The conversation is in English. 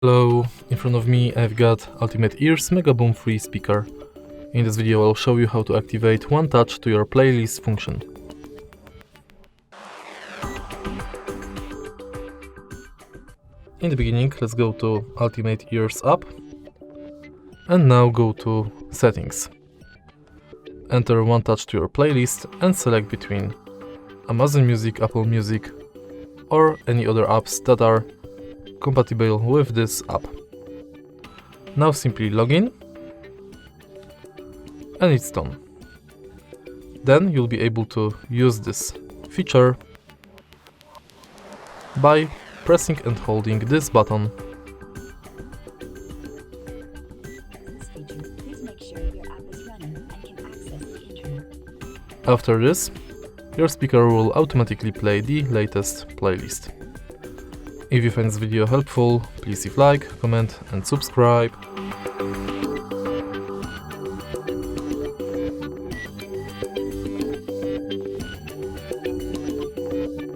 Hello, in front of me I've got Ultimate Ears Mega Boom Free speaker. In this video I'll show you how to activate One Touch to your playlist function. In the beginning, let's go to Ultimate Ears app and now go to Settings. Enter One Touch to your playlist and select between Amazon Music, Apple Music or any other apps that are compatible with this app. Now simply log in and it's done. Then you'll be able to use this feature by pressing and holding this button. After this, your speaker will automatically play the latest playlist. If you find this video helpful, please leave like, comment and subscribe.